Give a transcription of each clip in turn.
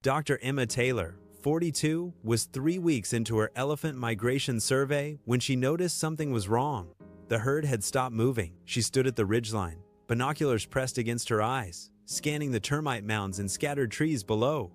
Dr. Emma Taylor, 42, was 3 weeks into her elephant migration survey when she noticed something was wrong. The herd had stopped moving. She stood at the ridgeline, binoculars pressed against her eyes, scanning the termite mounds and scattered trees below.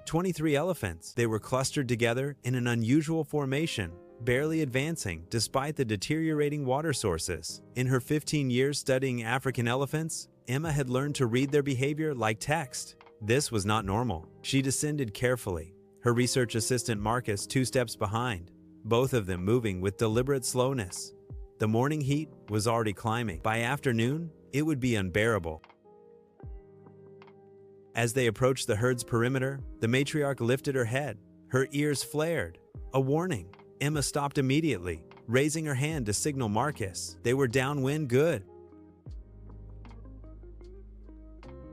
23 elephants. They were clustered together in an unusual formation, barely advancing despite the deteriorating water sources. In her 15 years studying African elephants, Emma had learned to read their behavior like text. This was not normal. She descended carefully, her research assistant Marcus 2 steps behind, both of them moving with deliberate slowness. The morning heat was already climbing. By afternoon, it would be unbearable. As they approached the herd's perimeter, the matriarch lifted her head. Her ears flared. A warning. Emma stopped immediately, raising her hand to signal Marcus. They were downwind good.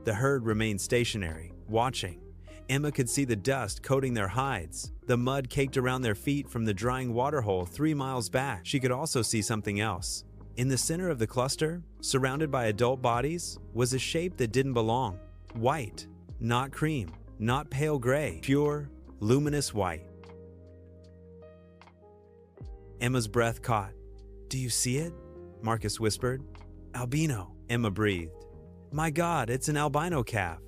The herd remained stationary, watching. Emma could see the dust coating their hides, the mud caked around their feet from the drying waterhole 3 miles back. She could also see something else. In the center of the cluster, surrounded by adult bodies, was a shape that didn't belong. White. Not cream, not pale gray, pure, luminous white. Emma's breath caught. "Do you see it?" Marcus whispered. "Albino," Emma breathed. "My God, it's an albino calf."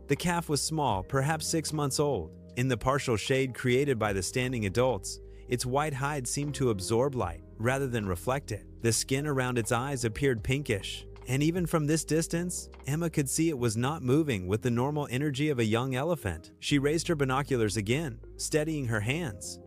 The calf was small, perhaps 6 months old. In the partial shade created by the standing adults, its white hide seemed to absorb light rather than reflect it. The skin around its eyes appeared pinkish, and even from this distance, Emma could see it was not moving with the normal energy of a young elephant. She raised her binoculars again, steadying her hands.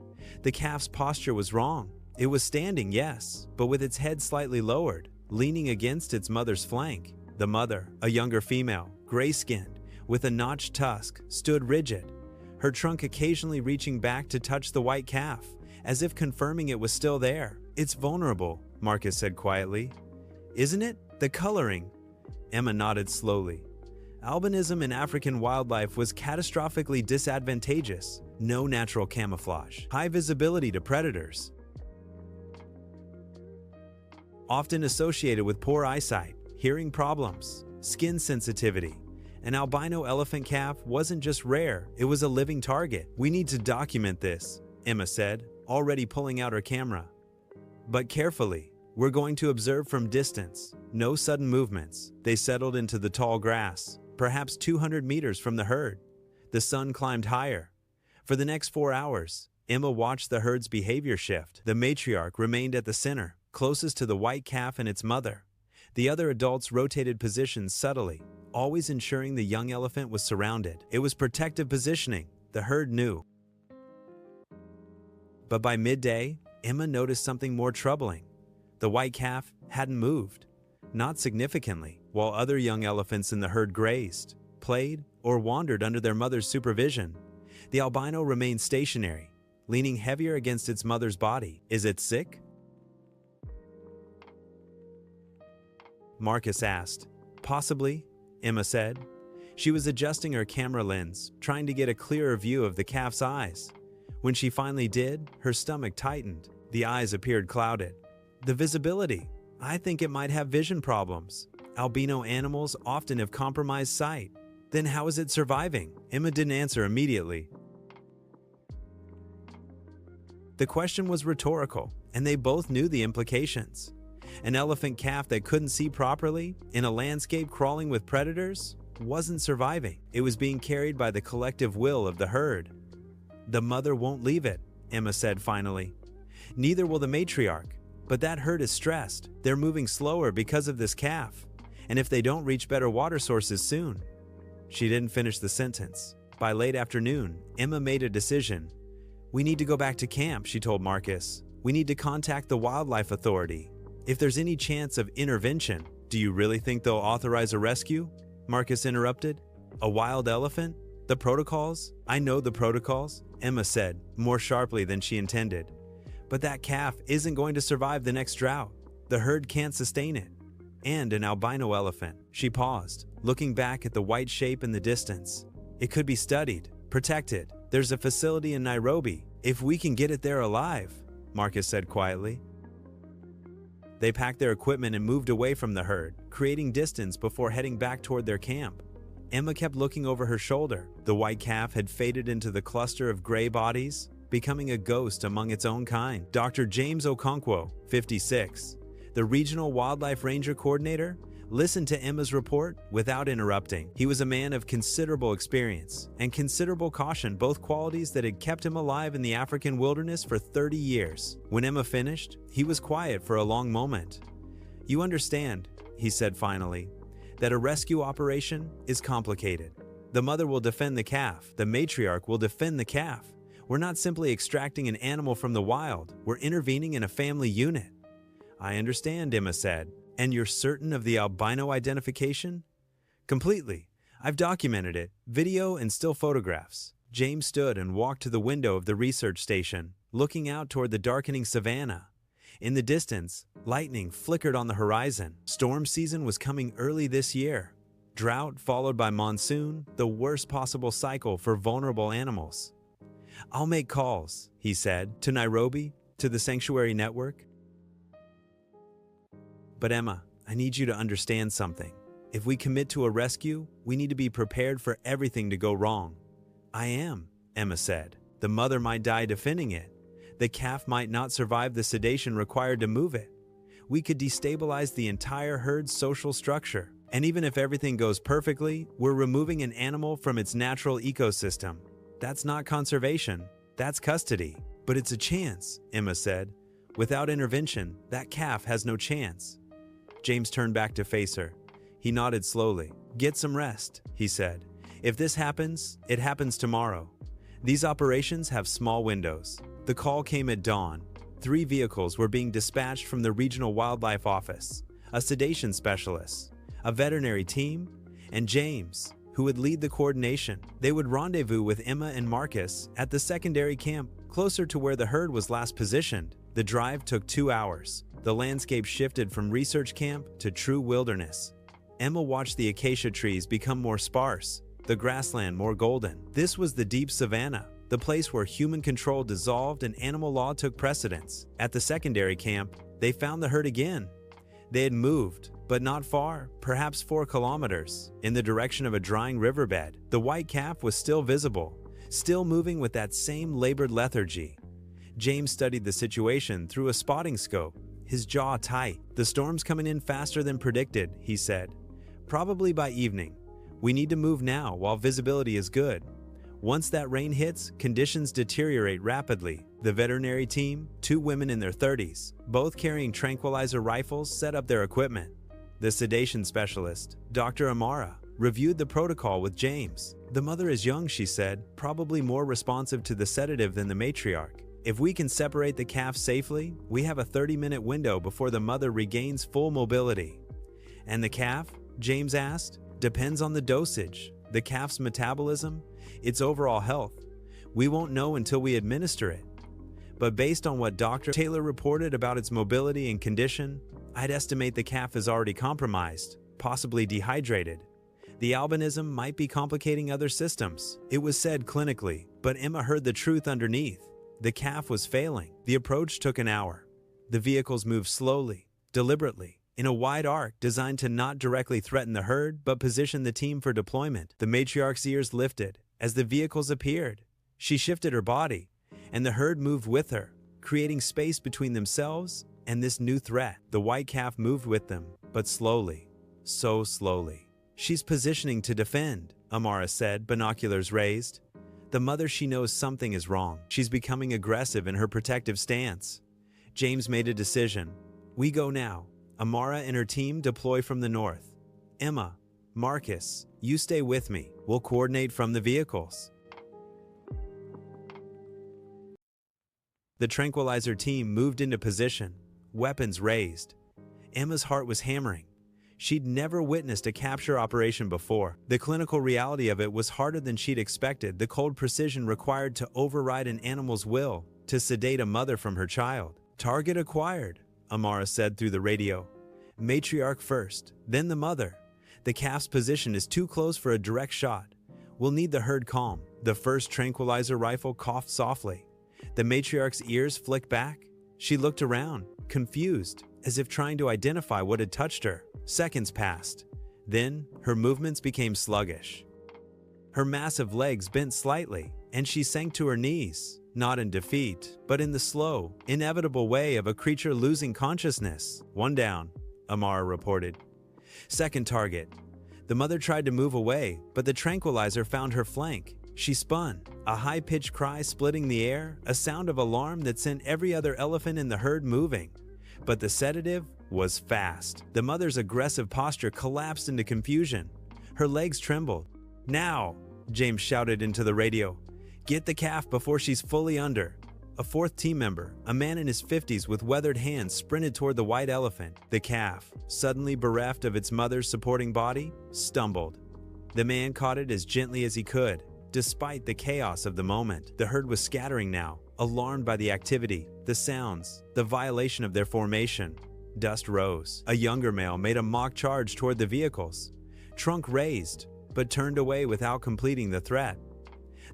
The calf's posture was wrong. It was standing, yes, but with its head slightly lowered, leaning against its mother's flank. The mother, a younger female, gray-skinned, with a notched tusk, stood rigid, her trunk occasionally reaching back to touch the white calf, as if confirming it was still there. "It's vulnerable," Marcus said quietly. "Isn't it? The coloring." Emma nodded slowly. Albinism in African wildlife was catastrophically disadvantageous. No natural camouflage. High visibility to predators. Often associated with poor eyesight, hearing problems, skin sensitivity. An albino elephant calf wasn't just rare, it was a living target. "We need to document this," Emma said, already pulling out her camera. "But carefully. We're going to observe from distance. No sudden movements." They settled into the tall grass, perhaps 200 meters from the herd. The sun climbed higher. For the next 4 hours, Emma watched the herd's behavior shift. The matriarch remained at the center, closest to the white calf and its mother. The other adults rotated positions subtly, always ensuring the young elephant was surrounded. It was protective positioning, the herd knew. But by midday, Emma noticed something more troubling. The white calf hadn't moved, not significantly, while other young elephants in the herd grazed, played, or wandered under their mother's supervision. The albino remained stationary, leaning heavier against its mother's body. "Is it sick?" Marcus asked. "Possibly," Emma said. She was adjusting her camera lens, trying to get a clearer view of the calf's eyes. When she finally did, her stomach tightened. The eyes appeared clouded. "The visibility. I think it might have vision problems. Albino animals often have compromised sight." "Then how is it surviving?" Emma didn't answer immediately. The question was rhetorical, and they both knew the implications. An elephant calf that couldn't see properly, in a landscape crawling with predators, wasn't surviving. It was being carried by the collective will of the herd. "The mother won't leave it," Emma said finally. "Neither will the matriarch. But that herd is stressed. They're moving slower because of this calf. And if they don't reach better water sources soon." She didn't finish the sentence. By late afternoon, Emma made a decision. "We need to go back to camp," she told Marcus. "We need to contact the wildlife authority. If there's any chance of intervention." "Do you really think they'll authorize a rescue?" Marcus interrupted. "A wild elephant? The protocols?" "I know the protocols," Emma said, more sharply than she intended. "But that calf isn't going to survive the next drought. The herd can't sustain it. And an albino elephant." She paused, looking back at the white shape in the distance. "It could be studied, protected. There's a facility in Nairobi. If we can get it there alive," Marcus said quietly. They packed their equipment and moved away from the herd, creating distance before heading back toward their camp. Emma kept looking over her shoulder. The white calf had faded into the cluster of gray bodies, becoming a ghost among its own kind. Dr. James Okonkwo, 56, the regional wildlife ranger coordinator, listened to Emma's report without interrupting. He was a man of considerable experience and considerable caution, both qualities that had kept him alive in the African wilderness for 30 years. When Emma finished, he was quiet for a long moment. "You understand," he said finally, "that a rescue operation is complicated. The mother will defend the calf. The matriarch will defend the calf. We're not simply extracting an animal from the wild. We're intervening in a family unit." "I understand," Emma said. "And you're certain of the albino identification?" "Completely. I've documented it, video and still photographs." James stood and walked to the window of the research station, looking out toward the darkening savanna. In the distance, lightning flickered on the horizon. Storm season was coming early this year. Drought followed by monsoon, the worst possible cycle for vulnerable animals. "I'll make calls," he said, "to Nairobi, to the sanctuary network." "But Emma, I need you to understand something. If we commit to a rescue, we need to be prepared for everything to go wrong." "I am," Emma said. "The mother might die defending it. The calf might not survive the sedation required to move it. We could destabilize the entire herd's social structure. And even if everything goes perfectly, we're removing an animal from its natural ecosystem. That's not conservation, that's custody." "But it's a chance," Emma said. "Without intervention, that calf has no chance." James turned back to face her. He nodded slowly. "Get some rest," he said. "If this happens, it happens tomorrow. These operations have small windows." The call came at dawn. 3 vehicles were being dispatched from the regional wildlife office, a sedation specialist, a veterinary team, and James, who would lead the coordination. They would rendezvous with Emma and Marcus at the secondary camp, closer to where the herd was last positioned. The drive took 2 hours. The landscape shifted from research camp to true wilderness. Emma watched the acacia trees become more sparse, the grassland more golden. This was the deep savanna, the place where human control dissolved and animal law took precedence. At the secondary camp, they found the herd again. They had moved, but not far, perhaps 4 kilometers, in the direction of a drying riverbed. The white calf was still visible, still moving with that same labored lethargy. James studied the situation through a spotting scope, his jaw tight. "The storm's coming in faster than predicted," he said. "Probably by evening. We need to move now while visibility is good. Once that rain hits, conditions deteriorate rapidly." The veterinary team, 2 women in their 30s, both carrying tranquilizer rifles, set up their equipment. The sedation specialist, Dr. Amara, reviewed the protocol with James. "The mother is young," she said, "probably more responsive to the sedative than the matriarch. If we can separate the calf safely, we have a 30-minute window before the mother regains full mobility." "And the calf?" James asked. "Depends on the dosage, the calf's metabolism, its overall health. We won't know until we administer it. But based on what Dr. Taylor reported about its mobility and condition, I'd estimate the calf is already compromised, possibly dehydrated. The albinism might be complicating other systems." It was said clinically, but Emma heard the truth underneath. The calf was failing. The approach took an hour. The vehicles moved slowly, deliberately, in a wide arc designed to not directly threaten the herd, but position the team for deployment. The matriarch's ears lifted as the vehicles appeared. She shifted her body, and the herd moved with her, creating space between themselves and this new threat. The white calf moved with them, but slowly, so slowly. "She's positioning to defend," Amara said, binoculars raised. "The mother, she knows something is wrong. She's becoming aggressive in her protective stance." James made a decision. "We go now. Amara and her team deploy from the north. Emma, Marcus, you stay with me. We'll coordinate from the vehicles." The tranquilizer team moved into position, weapons raised. Emma's heart was hammering. She'd never witnessed a capture operation before. The clinical reality of it was harder than she'd expected, the cold precision required to override an animal's will, to sedate a mother from her child. "Target acquired," Amara said through the radio. "Matriarch first, then the mother. The calf's position is too close for a direct shot. We'll need the herd calm." The first tranquilizer rifle coughed softly. The matriarch's ears flicked back. She looked around, confused, as if trying to identify what had touched her. Seconds passed. Then, her movements became sluggish. Her massive legs bent slightly, and she sank to her knees, not in defeat, but in the slow, inevitable way of a creature losing consciousness. One down, Amara reported. Second target. The mother tried to move away, but the tranquilizer found her flank. She spun, a high-pitched cry splitting the air, a sound of alarm that sent every other elephant in the herd moving. But the sedative was fast. The mother's aggressive posture collapsed into confusion. Her legs trembled. "Now!" James shouted into the radio. "Get the calf before she's fully under." A fourth team member, a man in his 50s with weathered hands, sprinted toward the white elephant. The calf, suddenly bereft of its mother's supporting body, stumbled. The man caught it as gently as he could. Despite the chaos of the moment, the herd was scattering now, alarmed by the activity, the sounds, the violation of their formation. Dust rose. A younger male made a mock charge toward the vehicles, trunk raised, but turned away without completing the threat.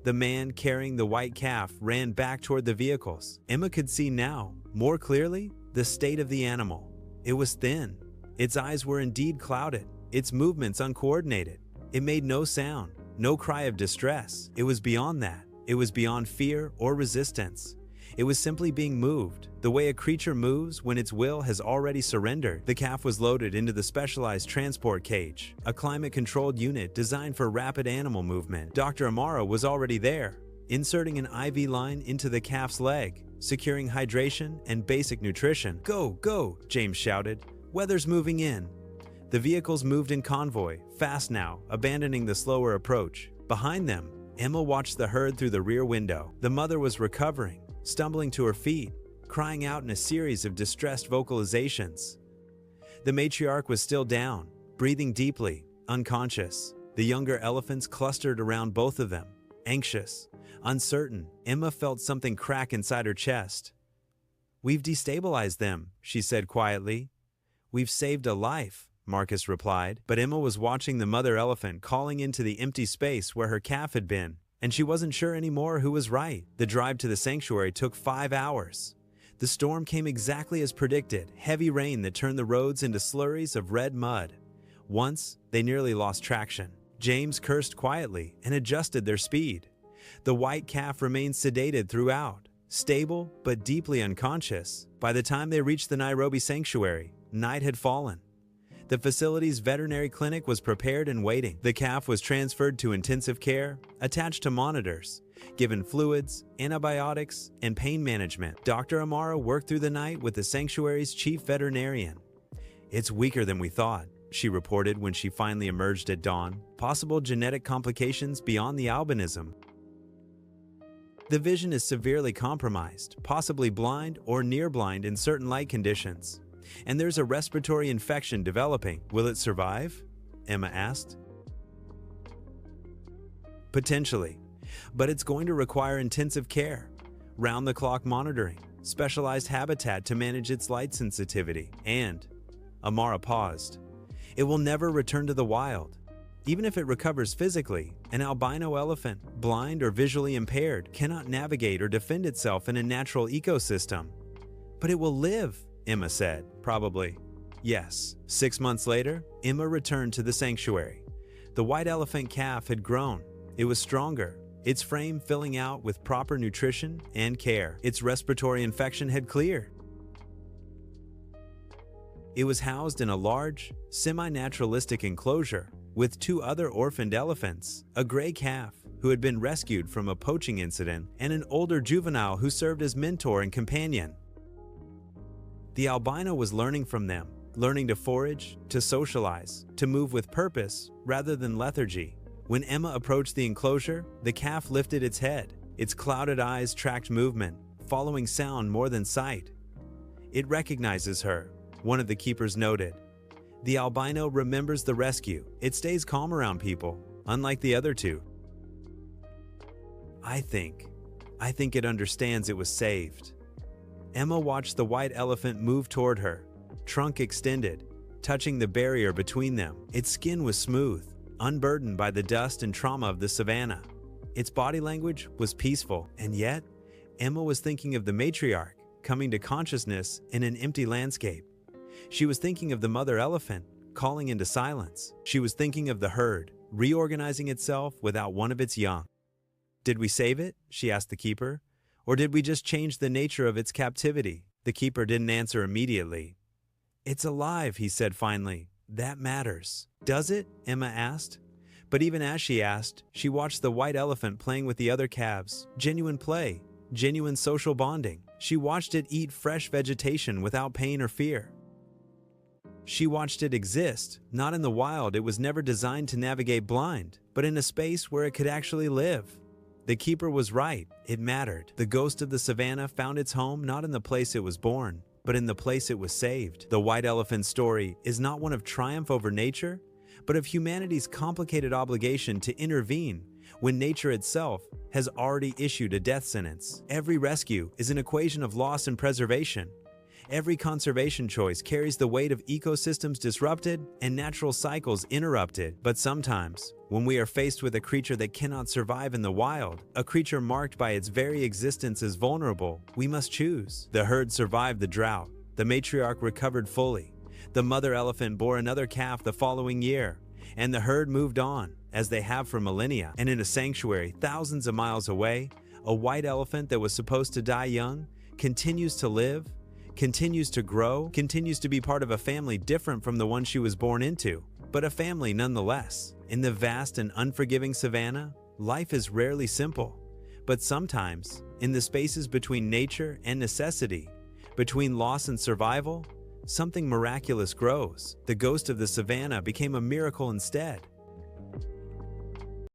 The man carrying the white calf ran back toward the vehicles. Emma could see now, more clearly, the state of the animal. It was thin. Its eyes were indeed clouded, its movements uncoordinated. It made no sound, no cry of distress. It was beyond that. It was beyond fear or resistance. It was simply being moved, the way a creature moves when its will has already surrendered. The calf was loaded into the specialized transport cage, a climate-controlled unit designed for rapid animal movement. Dr. Amara was already there, inserting an IV line into the calf's leg, securing hydration and basic nutrition. "Go, go," James shouted. "Weather's moving in." The vehicles moved in convoy, fast now, abandoning the slower approach. Behind them, Emma watched the herd through the rear window. The mother was recovering, stumbling to her feet, crying out in a series of distressed vocalizations. The matriarch was still down, breathing deeply, unconscious. The younger elephants clustered around both of them, anxious, uncertain. Emma felt something crack inside her chest. "We've destabilized them," she said quietly. "We've saved a life," Marcus replied. But Emma was watching the mother elephant calling into the empty space where her calf had been, and she wasn't sure anymore who was right. The drive to the sanctuary took 5 hours. The storm came exactly as predicted, heavy rain that turned the roads into slurries of red mud. Once, they nearly lost traction. James cursed quietly and adjusted their speed. The white calf remained sedated throughout, stable but deeply unconscious. By the time they reached the Nairobi sanctuary, night had fallen. The facility's veterinary clinic was prepared and waiting. The calf was transferred to intensive care, attached to monitors, given fluids, antibiotics, and pain management. Dr. Amara worked through the night with the sanctuary's chief veterinarian. "It's weaker than we thought," she reported when she finally emerged at dawn. "Possible genetic complications beyond the albinism. The vision is severely compromised, possibly blind or near blind in certain light conditions. And there's a respiratory infection developing. Will it survive?" Emma asked. "Potentially, but it's going to require intensive care, round-the-clock monitoring, specialized habitat to manage its light sensitivity, and," Amara paused, "it will never return to the wild. Even if it recovers physically, an albino elephant, blind or visually impaired, cannot navigate or defend itself in a natural ecosystem." "But it will live," Emma said. "Probably. Yes." 6 months later, Emma returned to the sanctuary. The white elephant calf had grown. It was stronger, its frame filling out with proper nutrition and care. Its respiratory infection had cleared. It was housed in a large, semi-naturalistic enclosure with 2 other orphaned elephants, a gray calf who had been rescued from a poaching incident, and an older juvenile who served as mentor and companion. The albino was learning from them, learning to forage, to socialize, to move with purpose rather than lethargy. When Emma approached the enclosure, the calf lifted its head. Its clouded eyes tracked movement, following sound more than sight. "It recognizes her," one of the keepers noted. "The albino remembers the rescue. It stays calm around people, unlike the other 2. I think it understands it was saved." Emma watched the white elephant move toward her, trunk extended, touching the barrier between them. Its skin was smooth, unburdened by the dust and trauma of the savanna. Its body language was peaceful, and yet, Emma was thinking of the matriarch coming to consciousness in an empty landscape. She was thinking of the mother elephant, calling into silence. She was thinking of the herd, reorganizing itself without one of its young. "Did we save it?" she asked the keeper. "Or did we just change the nature of its captivity?" The keeper didn't answer immediately. "It's alive," he said finally. "That matters." "Does it?" Emma asked. But even as she asked, she watched the white elephant playing with the other calves. Genuine play, genuine social bonding. She watched it eat fresh vegetation without pain or fear. She watched it exist, not in the wild. It was never designed to navigate blind, but in a space where it could actually live. The keeper was right. It mattered. The ghost of the savannah found its home not in the place it was born, but in the place it was saved. The white elephant story is not one of triumph over nature, but of humanity's complicated obligation to intervene when nature itself has already issued a death sentence. Every rescue is an equation of loss and preservation. Every conservation choice carries the weight of ecosystems disrupted and natural cycles interrupted. But sometimes, when we are faced with a creature that cannot survive in the wild, a creature marked by its very existence as vulnerable, we must choose. The herd survived the drought. The matriarch recovered fully. The mother elephant bore another calf the following year, and the herd moved on, as they have for millennia. And in a sanctuary thousands of miles away, a white elephant that was supposed to die young continues to live, continues to grow, continues to be part of a family different from the one she was born into, but a family nonetheless. In the vast and unforgiving savannah, life is rarely simple, but sometimes, in the spaces between nature and necessity, between loss and survival, something miraculous grows. The ghost of the savannah became a miracle instead.